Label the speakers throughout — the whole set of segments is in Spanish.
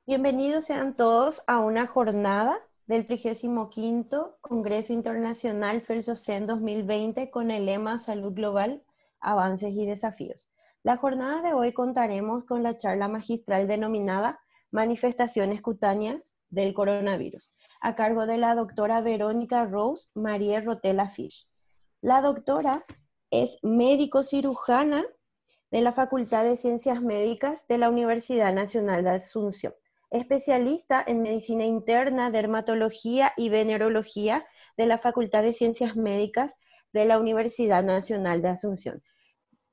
Speaker 1: Bienvenidos sean todos a una jornada del 35º Congreso Internacional FELSOCEN 2020 con el lema Salud Global, Avances y Desafíos. La jornada de hoy contaremos con la charla magistral denominada Manifestaciones cutáneas del coronavirus, a cargo de la doctora Verónica Rose María Rotella Fish. La doctora es médico cirujana de la Facultad de Ciencias Médicas de la Universidad Nacional de Asunción, especialista en medicina interna, dermatología y venerología de la Facultad de Ciencias Médicas de la Universidad Nacional de Asunción.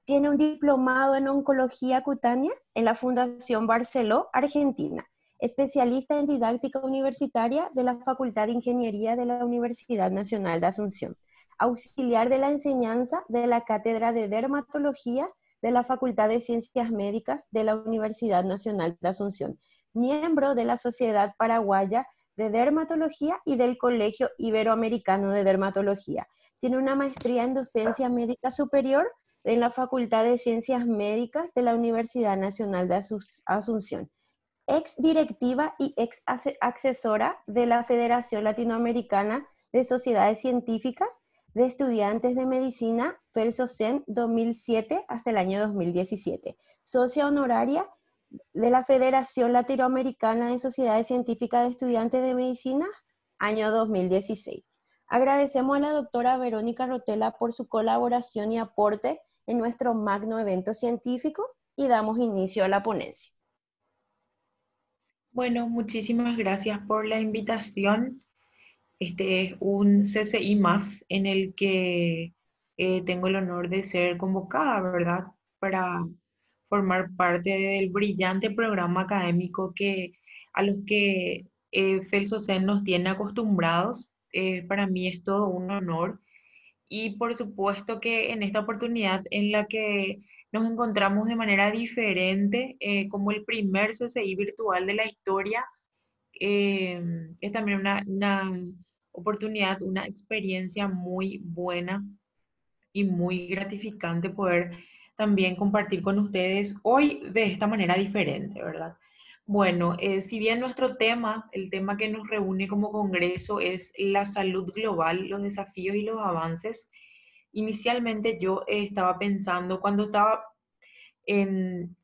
Speaker 1: Tiene un diplomado en oncología cutánea en la Fundación Barceló, Argentina. Especialista en didáctica universitaria de la Facultad de Ingeniería de la Universidad Nacional de Asunción. Auxiliar de la enseñanza de la Cátedra de Dermatología de la Facultad de Ciencias Médicas de la Universidad Nacional de Asunción. Miembro de la Sociedad Paraguaya de Dermatología y del Colegio Iberoamericano de Dermatología. Tiene una maestría en docencia médica superior en la Facultad de Ciencias Médicas de la Universidad Nacional de Asunción. Ex directiva y ex asesora de la Federación Latinoamericana de Sociedades Científicas de Estudiantes de Medicina, FELSOCEN 2007 hasta el año 2017. Socia honoraria de la Federación Latinoamericana de Sociedades Científicas de Estudiantes de Medicina, año 2016. Agradecemos a la doctora Verónica Rotella por su colaboración y aporte en nuestro magno evento científico y damos inicio a la ponencia.
Speaker 2: Bueno, muchísimas gracias por la invitación. Este es un CCI más en el que tengo el honor de ser convocada, ¿verdad? Para formar parte del brillante programa académico a los que FELSOCEN nos tiene acostumbrados. Para mí es todo un honor y por supuesto que en esta oportunidad en la que nos encontramos de manera diferente, como el primer CCI virtual de la historia, es también una oportunidad, una experiencia muy buena y muy gratificante poder también compartir con ustedes hoy de esta manera diferente, ¿verdad? Bueno, si bien nuestro tema, el tema que nos reúne como congreso es la salud global, los desafíos y los avances, inicialmente yo estaba pensando, cuando estaba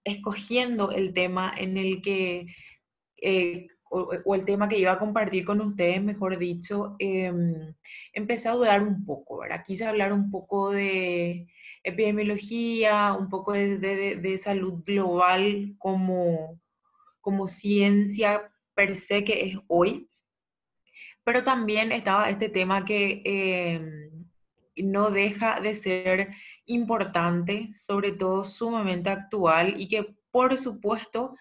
Speaker 2: escogiendo el tema en el que o el tema que iba a compartir con ustedes, mejor dicho, empecé a dudar un poco, ¿verdad? Quise hablar un poco de epidemiología, un poco de salud global como ciencia per se que es hoy, pero también estaba este tema que no deja de ser importante, sobre todo sumamente actual y que por supuesto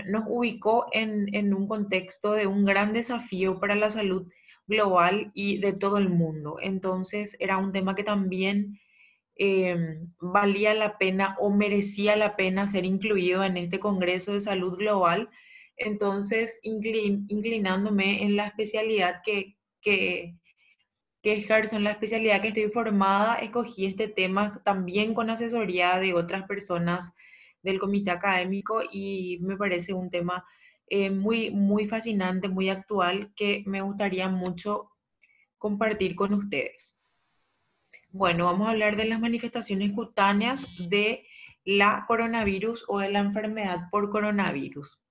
Speaker 2: nos ubicó en un contexto de un gran desafío para la salud global y de todo el mundo. Entonces era un tema que también valía la pena o merecía la pena ser incluido en este Congreso de Salud Global. Entonces, inclinándome en la especialidad que ejerzo, en la especialidad que estoy formada, escogí este tema también con asesoría de otras personas del comité académico y me parece un tema muy fascinante, muy actual, que me gustaría mucho compartir con ustedes. Bueno, vamos a hablar de las manifestaciones cutáneas de la coronavirus o de la enfermedad por coronavirus.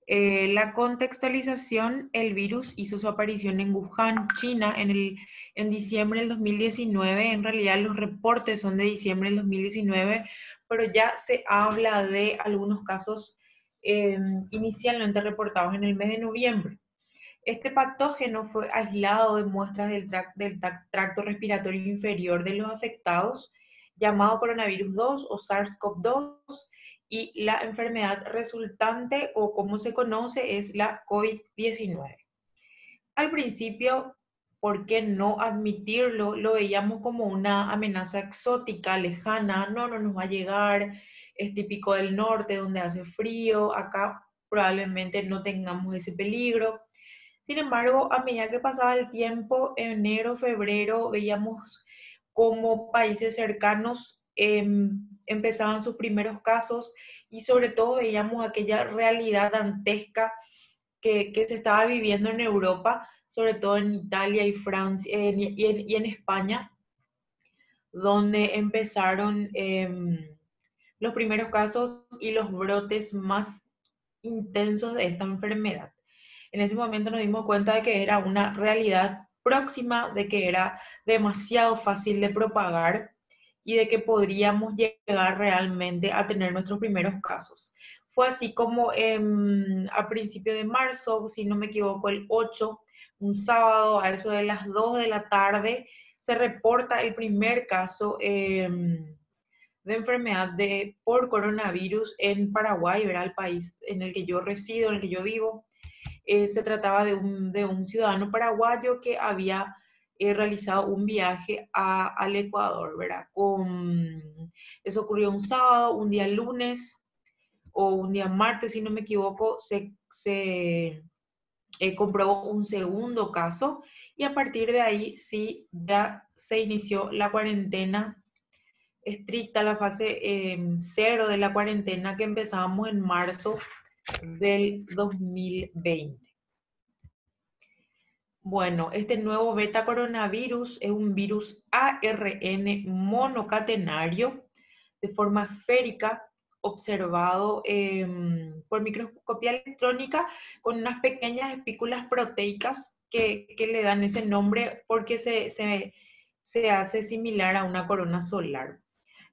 Speaker 2: La contextualización, el virus hizo su aparición en Wuhan, China, en diciembre del 2019. En realidad los reportes son de diciembre del 2019, pero ya se habla de algunos casos inicialmente reportados en el mes de noviembre. Este patógeno fue aislado de muestras del tracto respiratorio inferior de los afectados, llamado coronavirus 2 o SARS-CoV-2, y la enfermedad resultante, o como se conoce, es la COVID-19. Al principio, ¿por qué no admitirlo? Lo veíamos como una amenaza exótica, lejana, no nos va a llegar, es típico del norte donde hace frío, acá probablemente no tengamos ese peligro. Sin embargo, a medida que pasaba el tiempo, enero, febrero, veíamos como países cercanos empezaban sus primeros casos y sobre todo veíamos aquella realidad dantesca que se estaba viviendo en Europa, sobre todo en Italia y Francia y en España, donde empezaron los primeros casos y los brotes más intensos de esta enfermedad. En ese momento nos dimos cuenta de que era una realidad próxima, de que era demasiado fácil de propagar y de que podríamos llegar realmente a tener nuestros primeros casos. Fue así como a principios de marzo, si no me equivoco, el 8, un sábado a eso de las 2 de la tarde, se reporta el primer caso de enfermedad por coronavirus en Paraguay, era el país en el que yo resido, en el que yo vivo. Se trataba de un ciudadano paraguayo que había realizado un viaje al Ecuador, ¿verdad? Eso ocurrió un sábado, un día lunes o un día martes, si no me equivoco, se comprobó un segundo caso y a partir de ahí sí ya se inició la cuarentena estricta, la fase 0 de la cuarentena que empezábamos en marzo del 2020. Bueno, este nuevo beta coronavirus es un virus ARN monocatenario de forma esférica, observado por microscopía electrónica con unas pequeñas espículas proteicas que le dan ese nombre porque se hace similar a una corona solar.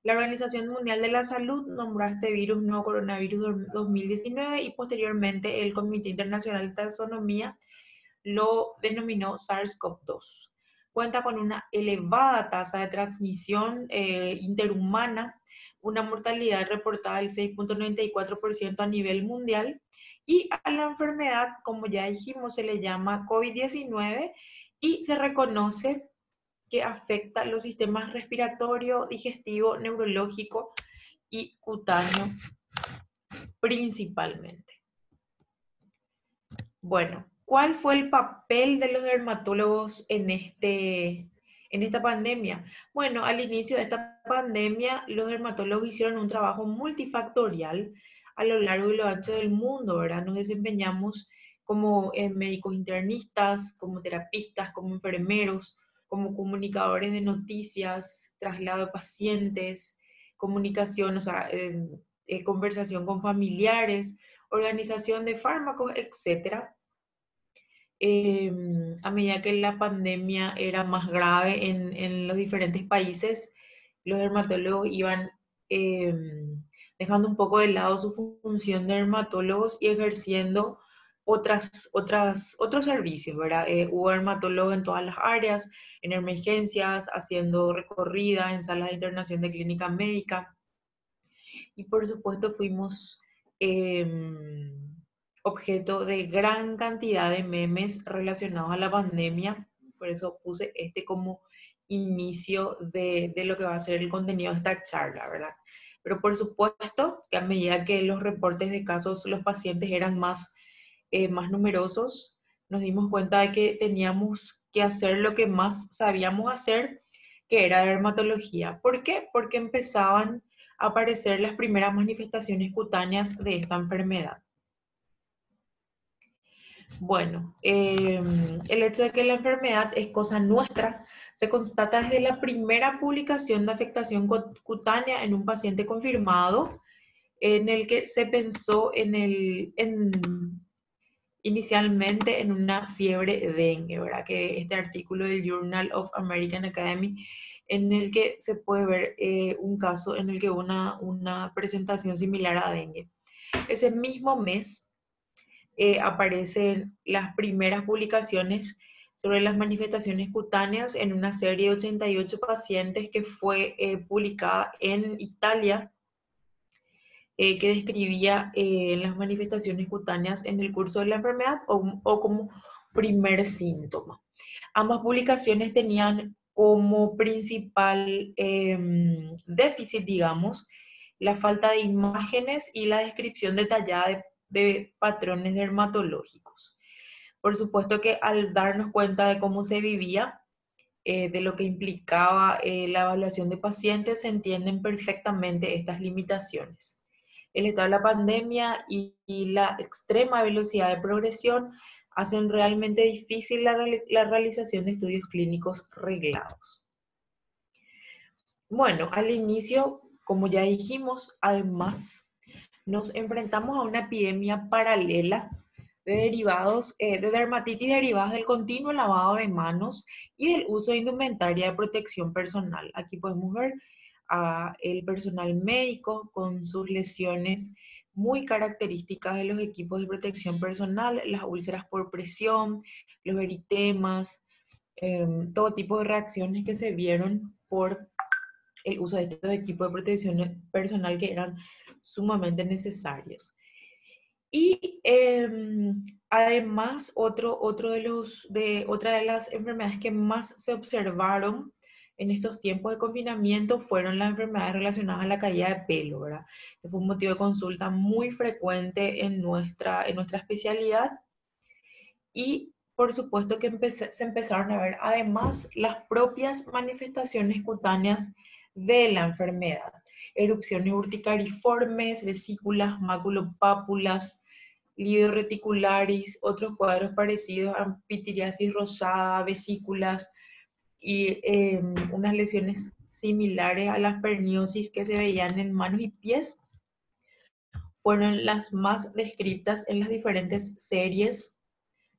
Speaker 2: La Organización Mundial de la Salud nombró a este virus nuevo coronavirus 2019 y posteriormente el Comité Internacional de Taxonomía lo denominó SARS-CoV-2. Cuenta con una elevada tasa de transmisión interhumana, una mortalidad reportada del 6.94% a nivel mundial, y a la enfermedad, como ya dijimos, se le llama COVID-19 y se reconoce que afecta los sistemas respiratorio, digestivo, neurológico y cutáneo principalmente. Bueno, ¿cuál fue el papel de los dermatólogos en esta pandemia? Bueno, al inicio de esta pandemia, los dermatólogos hicieron un trabajo multifactorial a lo largo y lo ancho del mundo, ¿verdad? Nos desempeñamos como médicos internistas, como terapistas, como enfermeros, como comunicadores de noticias, traslado de pacientes, comunicación, o sea, conversación con familiares, organización de fármacos, etcétera. A medida que la pandemia era más grave en los diferentes países, los dermatólogos iban eh, dejando un poco de lado su función de dermatólogos y ejerciendo otros servicios, ¿verdad? Hubo dermatólogos en todas las áreas, en emergencias, haciendo recorrida en salas de internación de clínica médica. Y por supuesto fuimos objeto de gran cantidad de memes relacionados a la pandemia. Por eso puse este como inicio de lo que va a ser el contenido de esta charla, ¿verdad? Pero por supuesto que a medida que los reportes de casos, los pacientes eran más numerosos, nos dimos cuenta de que teníamos que hacer lo que más sabíamos hacer, que era dermatología. ¿Por qué? Porque empezaban a aparecer las primeras manifestaciones cutáneas de esta enfermedad. Bueno, el hecho de que la enfermedad es cosa nuestra se constata desde la primera publicación de afectación cutánea en un paciente confirmado, en el que se pensó inicialmente en una fiebre dengue, ¿verdad? Que este artículo del Journal of American Academy, en el que se puede ver un caso en el que una presentación similar a dengue. Ese mismo mes aparecen las primeras publicaciones sobre las manifestaciones cutáneas en una serie de 88 pacientes que fue publicada en Italia, que describía las manifestaciones cutáneas en el curso de la enfermedad o como primer síntoma. Ambas publicaciones tenían como principal déficit, digamos, la falta de imágenes y la descripción detallada de patrones dermatológicos. Por supuesto que al darnos cuenta de cómo se vivía, de lo que implicaba la evaluación de pacientes, se entienden perfectamente estas limitaciones. El estado de la pandemia y la extrema velocidad de progresión hacen realmente difícil la realización de estudios clínicos reglados. Bueno, al inicio, como ya dijimos, además nos enfrentamos a una epidemia paralela de derivados de dermatitis derivadas del continuo lavado de manos y del uso de indumentaria de protección personal. Aquí podemos ver a el personal médico con sus lesiones muy características de los equipos de protección personal, las úlceras por presión, los eritemas, todo tipo de reacciones que se vieron por el uso de estos equipos de protección personal que eran sumamente necesarios. Y además, otra de las enfermedades que más se observaron en estos tiempos de confinamiento fueron las enfermedades relacionadas a la caída de pelo, ¿verdad? Este fue un motivo de consulta muy frecuente en nuestra especialidad. Y por supuesto que se empezaron a ver además las propias manifestaciones cutáneas de la enfermedad. Erupciones urticariformes, vesículas, maculopápulas, lido reticularis, otros cuadros parecidos a pitiriasis rosada, vesículas y unas lesiones similares a las perniosis que se veían en manos y pies fueron las más descritas en las diferentes series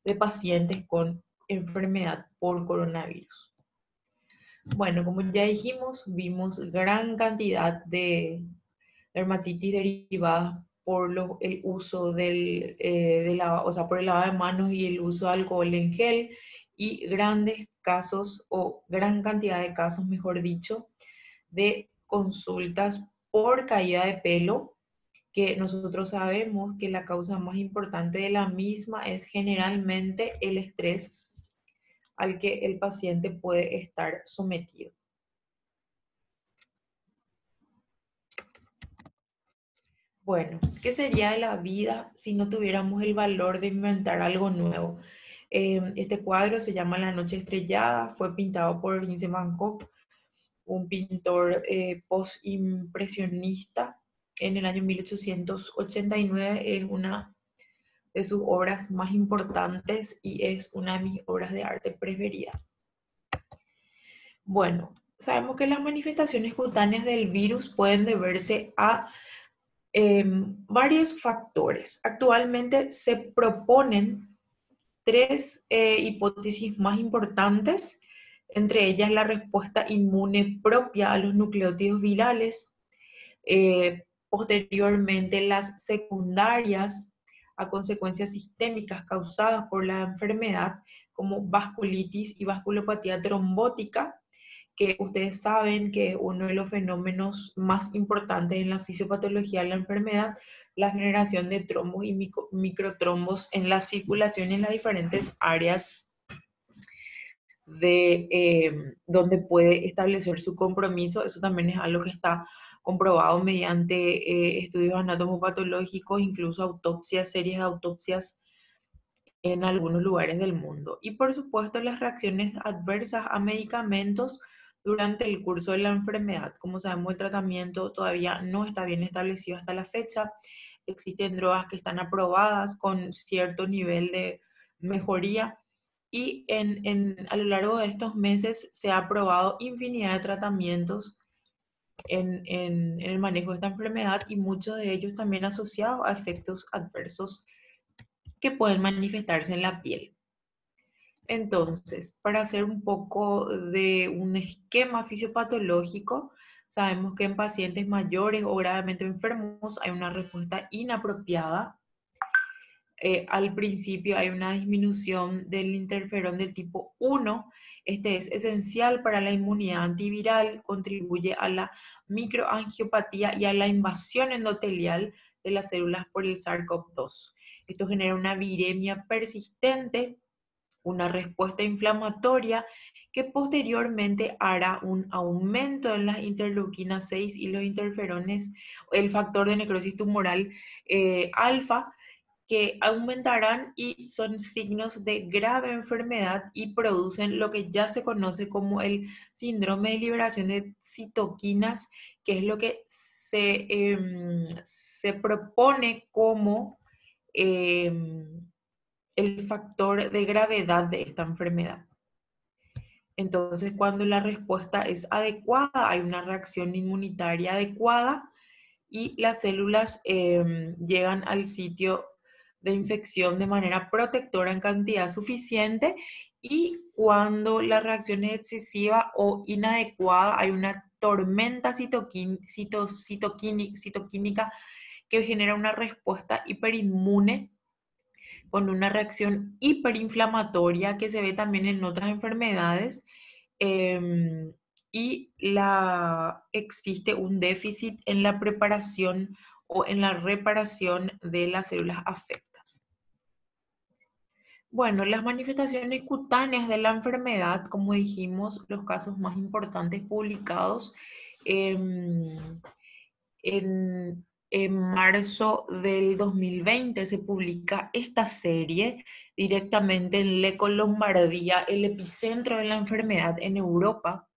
Speaker 2: de pacientes con enfermedad por coronavirus. Bueno, como ya dijimos, vimos gran cantidad de dermatitis derivadas por el uso por el lavado de manos y el uso de alcohol en gel, y grandes casos, o gran cantidad de casos, mejor dicho, de consultas por caída de pelo, que nosotros sabemos que la causa más importante de la misma es generalmente el estrés al que el paciente puede estar sometido. Bueno, ¿qué sería de la vida si no tuviéramos el valor de inventar algo nuevo? Este cuadro se llama La noche estrellada, fue pintado por Vincent Van Gogh, un pintor post-impresionista en el año 1889. Es una de sus obras más importantes y es una de mis obras de arte preferidas. Bueno, sabemos que las manifestaciones cutáneas del virus pueden deberse a varios factores. Actualmente se proponen tres hipótesis más importantes, entre ellas la respuesta inmune propia a los nucleótidos virales, posteriormente las secundarias a consecuencias sistémicas causadas por la enfermedad, como vasculitis y vasculopatía trombótica, que ustedes saben que es uno de los fenómenos más importantes en la fisiopatología de la enfermedad, la generación de trombos y microtrombos en la circulación en las diferentes áreas donde puede establecer su compromiso. Eso también es algo que está comprobado mediante estudios anatomopatológicos, incluso autopsias, series de autopsias en algunos lugares del mundo. Y por supuesto las reacciones adversas a medicamentos durante el curso de la enfermedad. Como sabemos, el tratamiento todavía no está bien establecido hasta la fecha. Existen drogas que están aprobadas con cierto nivel de mejoría, y a lo largo de estos meses se ha aprobado infinidad de tratamientos en el manejo de esta enfermedad, y muchos de ellos también asociados a efectos adversos que pueden manifestarse en la piel. Entonces, para hacer un poco de un esquema fisiopatológico, sabemos que en pacientes mayores o gravemente enfermos hay una respuesta inapropiada. Al principio hay una disminución del interferón del tipo 1. Este es esencial para la inmunidad antiviral, contribuye a la microangiopatía y a la invasión endotelial de las células por el SARS-CoV-2. Esto genera una viremia persistente, una respuesta inflamatoria que posteriormente hará un aumento en las interleuquinas 6 y los interferones, el factor de necrosis tumoral alfa, que aumentarán y son signos de grave enfermedad y producen lo que ya se conoce como el síndrome de liberación de citoquinas, que es lo que se propone como el factor de gravedad de esta enfermedad. Entonces, cuando la respuesta es adecuada, hay una reacción inmunitaria adecuada y las células llegan al sitio de infección de manera protectora en cantidad suficiente, y cuando la reacción es excesiva o inadecuada, hay una tormenta citoquínica que genera una respuesta hiperinmune con una reacción hiperinflamatoria que se ve también en otras enfermedades, eh, y existe un déficit en la preparación o en la reparación de las células afectadas. Bueno, las manifestaciones cutáneas de la enfermedad, como dijimos, los casos más importantes publicados em, en marzo del 2020 se publica esta serie directamente en Lecco, Lombardía, el epicentro de la enfermedad en Europa,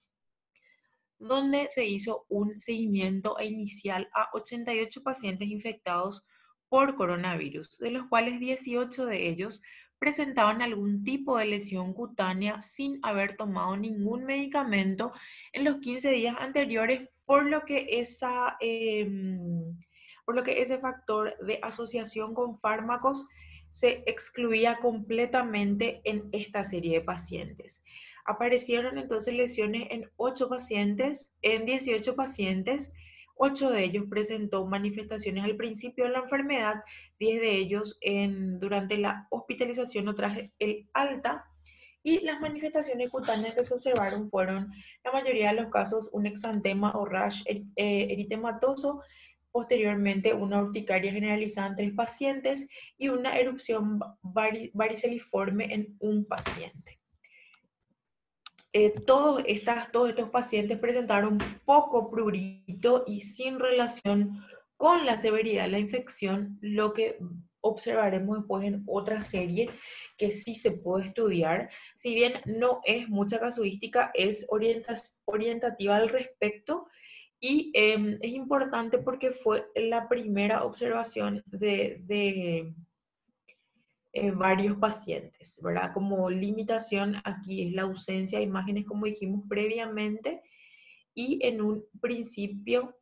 Speaker 2: donde se hizo un seguimiento inicial a 88 pacientes infectados por coronavirus, de los cuales 18 de ellos presentaban algún tipo de lesión cutánea sin haber tomado ningún medicamento en los 15 días anteriores, por lo que ese factor de asociación con fármacos se excluía completamente en esta serie de pacientes. Aparecieron entonces lesiones en 8 pacientes, en 18 pacientes. 8 de ellos presentó manifestaciones al principio de la enfermedad, 10 de ellos durante la hospitalización o tras el alta, y las manifestaciones cutáneas que se observaron fueron, la mayoría de los casos, un exantema o rash eritematoso, posteriormente una urticaria generalizada en 3 pacientes y una erupción variceliforme en un paciente. Todos estos pacientes presentaron poco prurito y sin relación con la severidad de la infección, lo que observaremos después en otra serie que sí se puede estudiar. Si bien no es mucha casuística, es orientativa al respecto, y es importante porque fue la primera observación de varios pacientes, ¿verdad? Como limitación aquí es la ausencia de imágenes, como dijimos previamente, y en un principio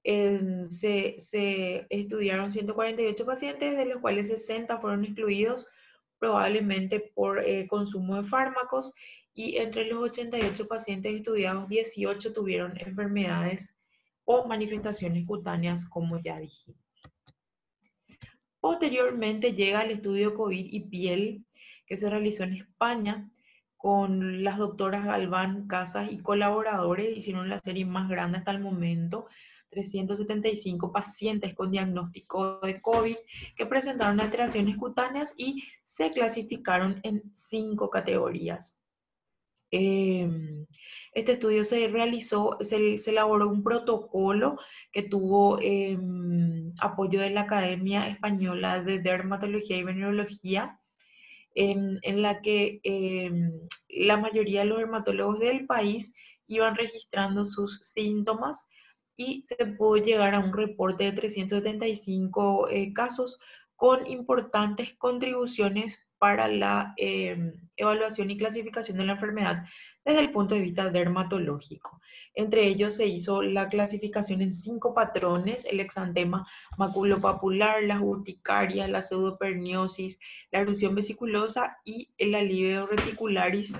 Speaker 2: se estudiaron 148 pacientes, de los cuales 60 fueron excluidos probablemente por consumo de fármacos, y entre los 88 pacientes estudiados, 18 tuvieron enfermedades o manifestaciones cutáneas, como ya dijimos. Posteriormente llega el estudio COVID y piel que se realizó en España con las doctoras Galván, Casas y colaboradores. Hicieron la serie más grande hasta el momento, 375 pacientes con diagnóstico de COVID que presentaron alteraciones cutáneas y se clasificaron en 5 categorías. Este estudio se realizó, se elaboró un protocolo que tuvo apoyo de la Academia Española de Dermatología y Venerología, en la que la mayoría de los dermatólogos del país iban registrando sus síntomas, y se pudo llegar a un reporte de 375 casos con importantes contribuciones para la evaluación y clasificación de la enfermedad desde el punto de vista dermatológico. Entre ellos se hizo la clasificación en 5 patrones: el exantema maculopapular, las urticarias, la pseudoperniosis, la erupción vesiculosa y el alivio reticularis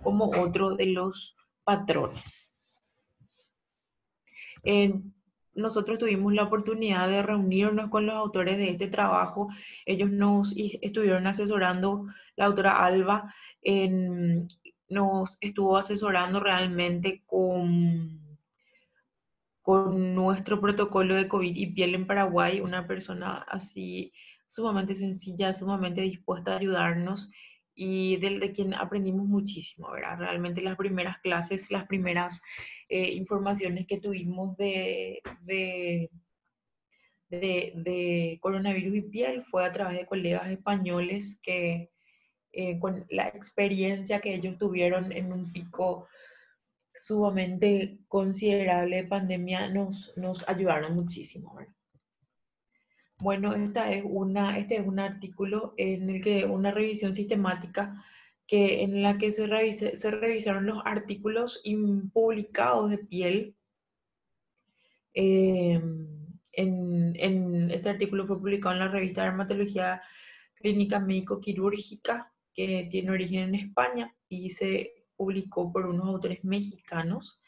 Speaker 2: como otro de los patrones. Nosotros tuvimos la oportunidad de reunirnos con los autores de este trabajo. Ellos nos estuvieron asesorando, la autora Alba nos estuvo asesorando realmente con nuestro protocolo de COVID y piel en Paraguay, una persona así sumamente sencilla, sumamente dispuesta a ayudarnos, y de quien aprendimos muchísimo, ¿verdad? Realmente las primeras clases, las primeras informaciones que tuvimos de de coronavirus y piel fue a través de colegas españoles que con la experiencia que ellos tuvieron en un pico sumamente considerable de pandemia nos ayudaron muchísimo, ¿verdad? Bueno, este es un artículo en el que una revisión sistemática en la que se revisaron los artículos publicados de piel. Eh, este artículo fue publicado en la revista de Dermatología Clínica Médico-Quirúrgica, que tiene origen en España y se publicó por unos autores mexicanos.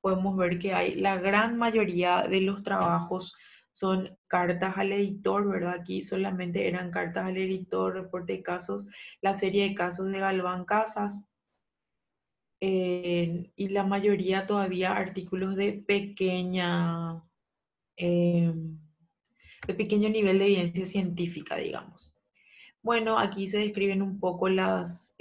Speaker 2: Podemos ver que hay la gran mayoría de los trabajos son cartas al editor, ¿verdad? Aquí solamente eran cartas al editor, reporte de casos, la serie de casos de Galván Casas, y la mayoría todavía artículos eh, de pequeño nivel de evidencia científica, digamos. Bueno, aquí se describen un poco las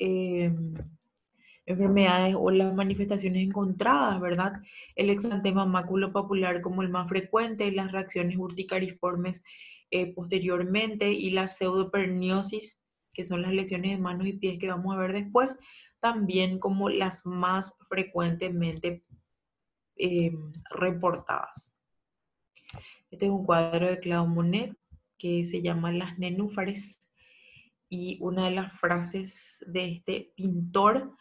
Speaker 2: enfermedades o las manifestaciones encontradas, ¿verdad? El exantema maculopapular como el más frecuente, las reacciones urticariformes posteriormente y la pseudoperniosis, que son las lesiones de manos y pies que vamos a ver después, también como las más frecuentemente eh, reportadas. Este es un cuadro de Claude Monet que se llama Las nenúfares, y una de las frases de este pintor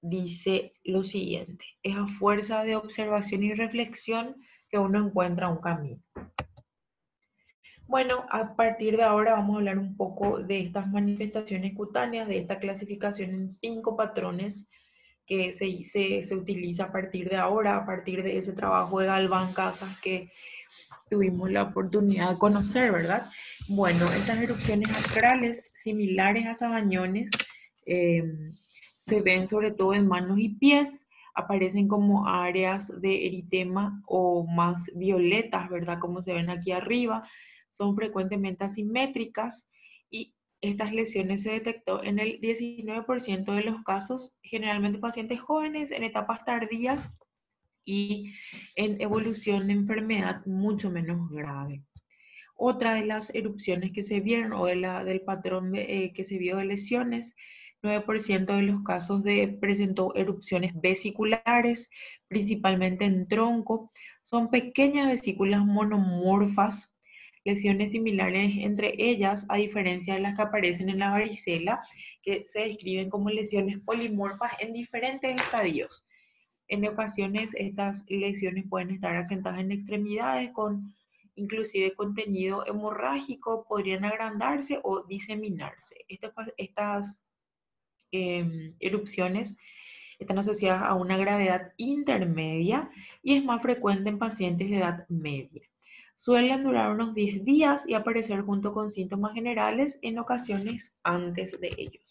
Speaker 2: dice lo siguiente: es a fuerza de observación y reflexión que uno encuentra un camino. Bueno, a partir de ahora vamos a hablar un poco de estas manifestaciones cutáneas, de esta clasificación en 5 patrones que se utiliza a partir de ahora, a partir de ese trabajo de Galván Casas que tuvimos la oportunidad de conocer, ¿verdad? Bueno, estas erupciones acrales similares a sabañones eh, se ven sobre todo en manos y pies, aparecen como áreas de eritema o más violetas, ¿verdad? Como se ven aquí arriba, son frecuentemente asimétricas y estas lesiones se detectó en el 19% de los casos, generalmente pacientes jóvenes en etapas tardías y en evolución de enfermedad mucho menos grave. Otra de las erupciones que se vieron o del patrón que se vio de lesiones, 9% de los casos presentó erupciones vesiculares, principalmente en tronco. Son pequeñas vesículas monomorfas, lesiones similares entre ellas, a diferencia de las que aparecen en la varicela, que se describen como lesiones polimorfas en diferentes estadios. En ocasiones estas lesiones pueden estar asentadas en extremidades con inclusive contenido hemorrágico, podrían agrandarse o diseminarse. Estas erupciones están asociadas a una gravedad intermedia y es más frecuente en pacientes de edad media. Suelen durar unos 10 días y aparecer junto con síntomas generales en ocasiones antes de ellos.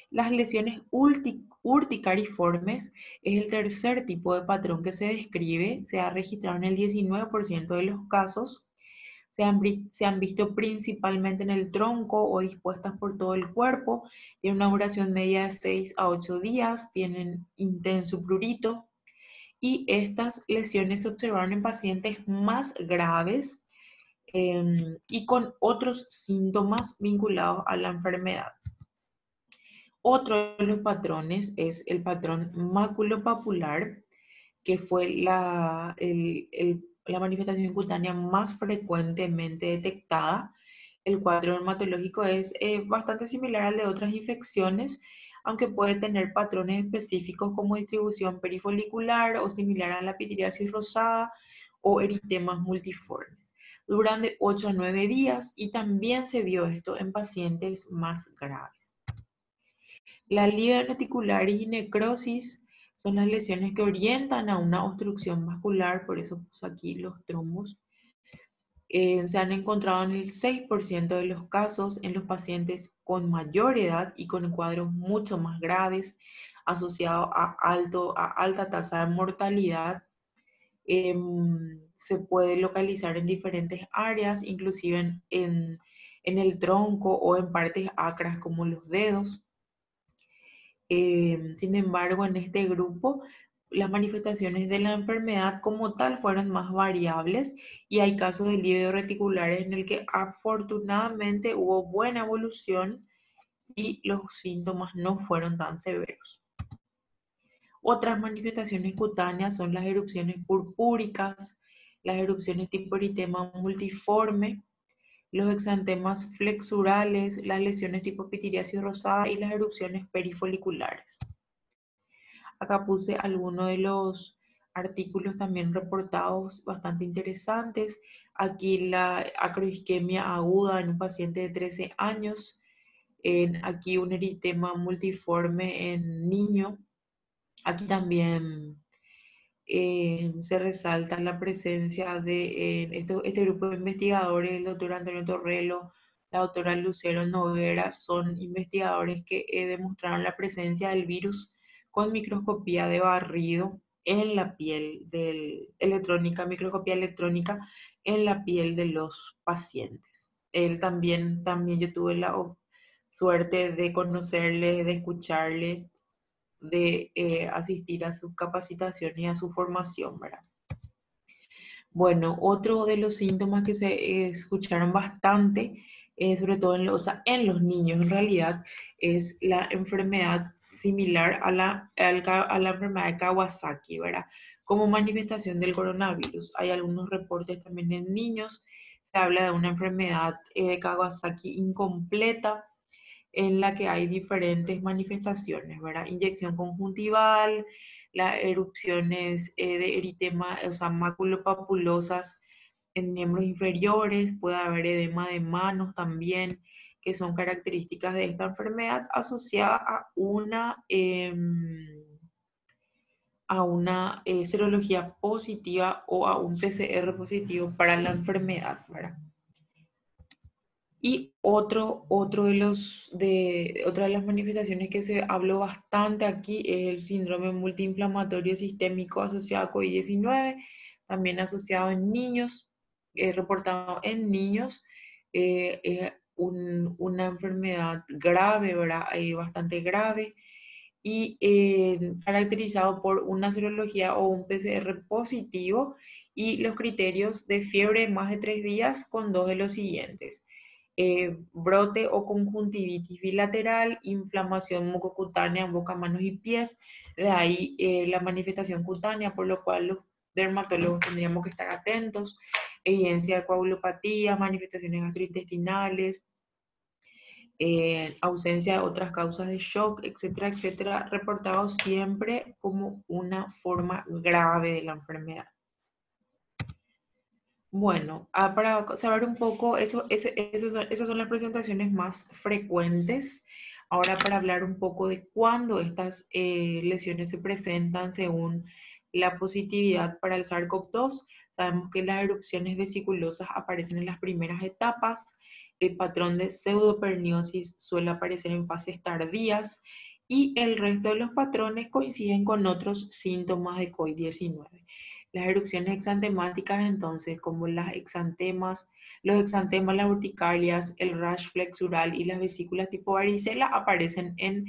Speaker 2: Las lesiones urticariformes es el tercer tipo de patrón que se describe, se ha registrado en el 19% de los casos, se han visto principalmente en el tronco o dispuestas por todo el cuerpo, tienen una duración media de 6 a 8 días, tienen intenso prurito y estas lesiones se observaron en pacientes más graves y con otros síntomas vinculados a la enfermedad. Otro de los patrones es el patrón maculopapular, que fue la manifestación cutánea más frecuentemente detectada. El cuadro dermatológico es bastante similar al de otras infecciones, aunque puede tener patrones específicos como distribución perifolicular o similar a la pitiriasis rosada o eritemas multiformes. Duran de 8 a 9 días y también se vio esto en pacientes más graves. La reticular y necrosis son las lesiones que orientan a una obstrucción vascular, por eso puse aquí los trombos. Se han encontrado en el 6% de los casos en los pacientes con mayor edad y con cuadros mucho más graves, asociados a alta tasa de mortalidad. Se puede localizar en diferentes áreas, inclusive en el tronco o en partes acras como los dedos. Sin embargo, en este grupo las manifestaciones de la enfermedad como tal fueron más variables y hay casos de lívido reticulares en el que afortunadamente hubo buena evolución y los síntomas no fueron tan severos. Otras manifestaciones cutáneas son las erupciones purpúricas, las erupciones tipo eritema multiforme, los exantemas flexurales, las lesiones tipo pitiriasis rosada y las erupciones perifoliculares. Acá puse algunos de los artículos también reportados bastante interesantes. Aquí la acroisquemia aguda en un paciente de 13 años. Aquí un eritema multiforme en niño. Aquí también se resalta la presencia de este grupo de investigadores, el doctor Antonio Torrelo, la doctora Lucero Noguera, son investigadores que demostraron la presencia del virus con microscopía de barrido en la piel microscopía electrónica en la piel de los pacientes. Él también yo tuve la suerte de conocerle, de escucharle, de asistir a sus capacitaciones y a su formación, ¿verdad? Bueno, otro de los síntomas que se escucharon bastante, sobre todo en los niños en realidad, es la enfermedad similar a la enfermedad de Kawasaki, ¿verdad? Como manifestación del coronavirus. Hay algunos reportes también en niños. Se habla de una enfermedad de Kawasaki incompleta, en la que hay diferentes manifestaciones, ¿verdad? Inyección conjuntival, las erupciones de eritema, o sea, maculopapulosas en miembros inferiores, puede haber edema de manos también, que son características de esta enfermedad asociada a una serología positiva o a un PCR positivo para la enfermedad, ¿verdad? Y otra de las manifestaciones que se habló bastante aquí es el síndrome multiinflamatorio sistémico asociado a COVID-19, también asociado en niños, reportado en niños, una enfermedad grave, ¿verdad? Bastante grave, y caracterizado por una serología o un PCR positivo y los criterios de fiebre más de 3 días con dos de los siguientes: brote o conjuntivitis bilateral, inflamación mucocutánea en boca, manos y pies, de ahí la manifestación cutánea, por lo cual los dermatólogos tendríamos que estar atentos, evidencia de coagulopatía, manifestaciones gastrointestinales, ausencia de otras causas de shock, etcétera, etcétera, reportados siempre como una forma grave de la enfermedad. Bueno, para saber un poco, esas son las presentaciones más frecuentes. Ahora, para hablar un poco de cuándo estas lesiones se presentan según la positividad para el SARS-CoV-2, sabemos que las erupciones vesiculosas aparecen en las primeras etapas, el patrón de pseudoperniosis suele aparecer en fases tardías y el resto de los patrones coinciden con otros síntomas de COVID-19. Las erupciones exantemáticas, entonces, como los exantemas, las urticarias, el rash flexural y las vesículas tipo varicela, aparecen en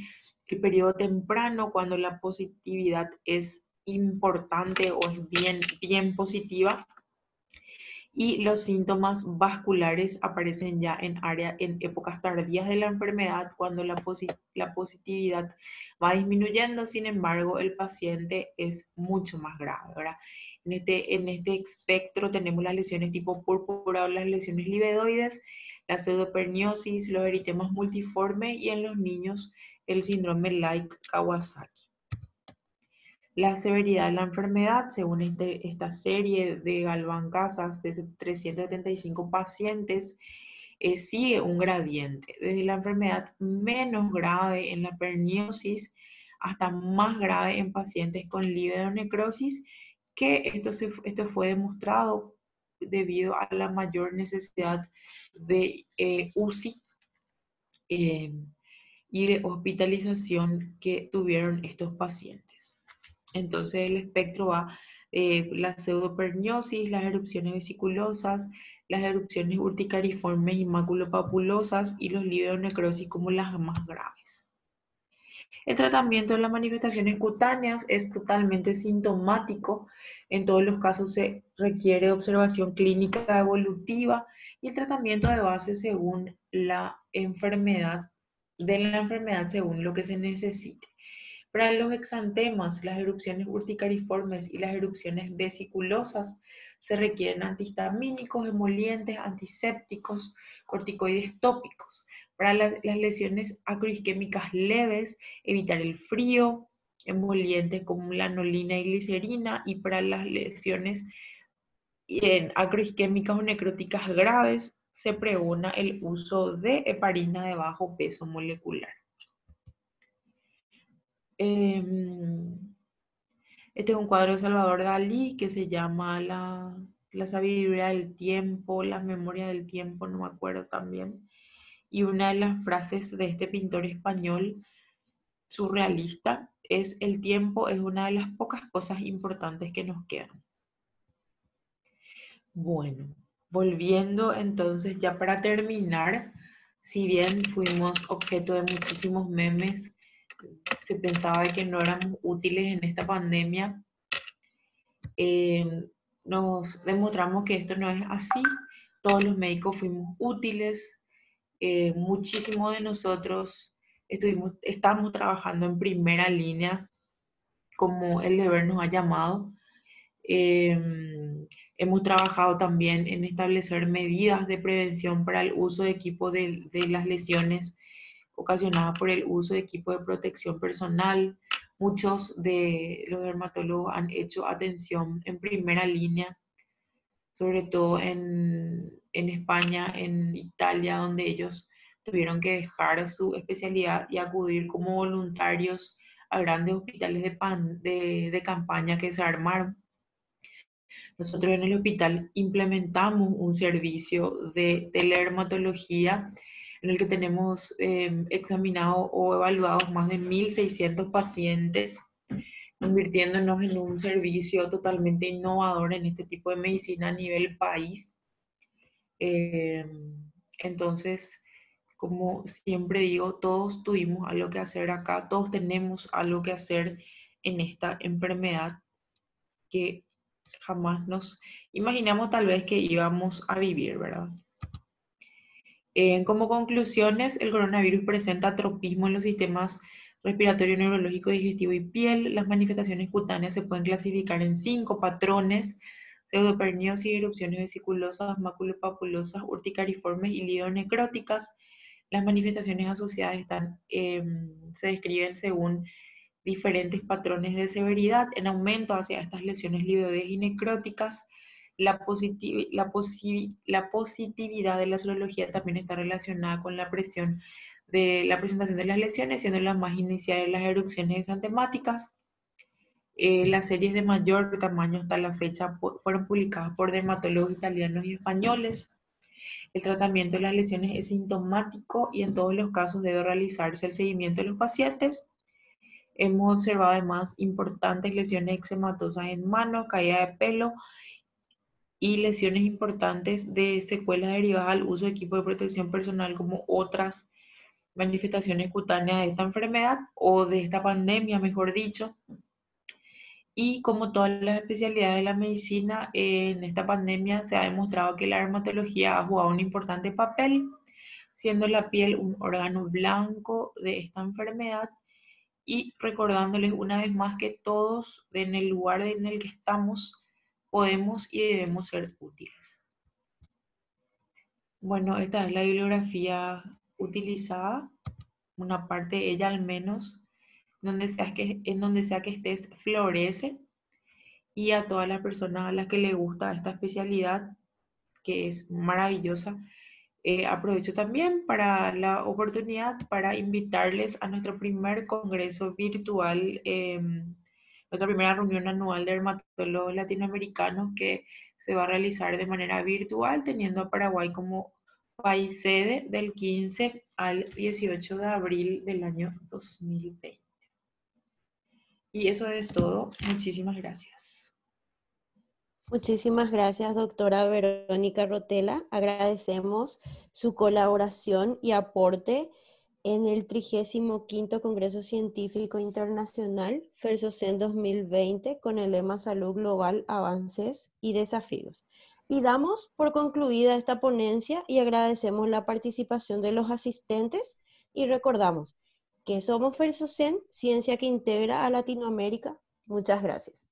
Speaker 2: el periodo temprano cuando la positividad es importante o es bien positiva, y los síntomas vasculares aparecen ya en épocas tardías de la enfermedad cuando la positividad va disminuyendo. Sin embargo, el paciente es mucho más grave, ¿verdad? En este espectro tenemos las lesiones tipo púrpura o las lesiones livedoides, la pseudoperniosis, los eritemas multiformes y en los niños el síndrome like Kawasaki. La severidad de la enfermedad, según esta serie de Galván Casas de 375 pacientes, sigue un gradiente, desde la enfermedad menos grave en la perniosis hasta más grave en pacientes con livedonecrosis, que esto fue demostrado debido a la mayor necesidad de UCI y de hospitalización que tuvieron estos pacientes. Entonces el espectro va la pseudoperniosis, las erupciones vesiculosas, las erupciones urticariformes y maculopapulosas y los livedonecrosis como las más graves. El tratamiento de las manifestaciones cutáneas es totalmente sintomático. En todos los casos se requiere observación clínica evolutiva y el tratamiento de base según la enfermedad según lo que se necesite. Para los exantemas, las erupciones urticariformes y las erupciones vesiculosas se requieren antihistamínicos, emolientes, antisépticos, corticoides tópicos. Para las lesiones acroisquémicas leves, evitar el frío, emolientes como lanolina y glicerina, y para las lesiones acroisquémicas o necróticas graves, se pregona el uso de heparina de bajo peso molecular. Este es un cuadro de Salvador Dalí que se llama la sabiduría del tiempo, las memorias del tiempo, no me acuerdo también. Y una de las frases de este pintor español surrealista es: el tiempo es una de las pocas cosas importantes que nos quedan. Bueno, volviendo entonces ya para terminar, si bien fuimos objeto de muchísimos memes, se pensaba que no éramos útiles en esta pandemia, nos demostramos que esto no es así. Todos los médicos fuimos útiles, muchísimos de nosotros estamos trabajando en primera línea como el deber nos ha llamado. Hemos trabajado también en establecer medidas de prevención para el uso de equipo de las lesiones ocasionadas por el uso de equipo de protección personal. Muchos de los dermatólogos han hecho atención en primera línea, sobre todo en España, en Italia, donde ellos tuvieron que dejar su especialidad y acudir como voluntarios a grandes hospitales de campaña que se armaron. Nosotros en el hospital implementamos un servicio de teledermatología en el que tenemos examinado o evaluados más de 1.600 pacientes, convirtiéndonos en un servicio totalmente innovador en este tipo de medicina a nivel país. Eh, entonces, como siempre digo, todos tuvimos algo que hacer acá, todos tenemos algo que hacer en esta enfermedad que jamás nos imaginamos tal vez que íbamos a vivir, ¿verdad? Como conclusiones, el coronavirus presenta atropismo en los sistemas respiratorio, neurológico, digestivo y piel. Las manifestaciones cutáneas se pueden clasificar en 5 patrones: pseudoperiosis, erupciones vesiculosas, maculopapulosas, urticariformes y lidonecróticas. Las manifestaciones asociadas se describen según diferentes patrones de severidad, en aumento hacia estas lesiones lidoides y necróticas. La positividad de la serología también está relacionada con la presentación de las lesiones, siendo las más iniciales las erupciones exantemáticas. Las series de mayor tamaño hasta la fecha fueron publicadas por dermatólogos italianos y españoles. El tratamiento de las lesiones es sintomático y en todos los casos debe realizarse el seguimiento de los pacientes. Hemos observado además importantes lesiones eczematosas en manos, caída de pelo y lesiones importantes de secuelas derivadas al uso de equipo de protección personal, como otras manifestaciones cutáneas de esta enfermedad o de esta pandemia, mejor dicho. Y como todas las especialidades de la medicina, en esta pandemia se ha demostrado que la dermatología ha jugado un importante papel, siendo la piel un órgano blanco de esta enfermedad, y recordándoles una vez más que todos en el lugar en el que estamos podemos y debemos ser útiles. Bueno, esta es la bibliografía utilizada, una parte de ella al menos, en donde sea que estés florece, y a todas las personas a las que les gusta esta especialidad, que es maravillosa, aprovecho también para la oportunidad para invitarles a nuestro primer congreso virtual, nuestra primera reunión anual de dermatólogos latinoamericanos, que se va a realizar de manera virtual, teniendo a Paraguay como país sede del 15 al 18 de abril del año 2020. Y eso es todo. Muchísimas gracias.
Speaker 1: Muchísimas gracias, doctora Verónica Rotella. Agradecemos su colaboración y aporte en el 35º Congreso Científico Internacional FERSOCEN 2020 con el lema Salud Global, Avances y Desafíos. Y damos por concluida esta ponencia y agradecemos la participación de los asistentes y recordamos que somos FERSOCEN, ciencia que integra a Latinoamérica. Muchas gracias.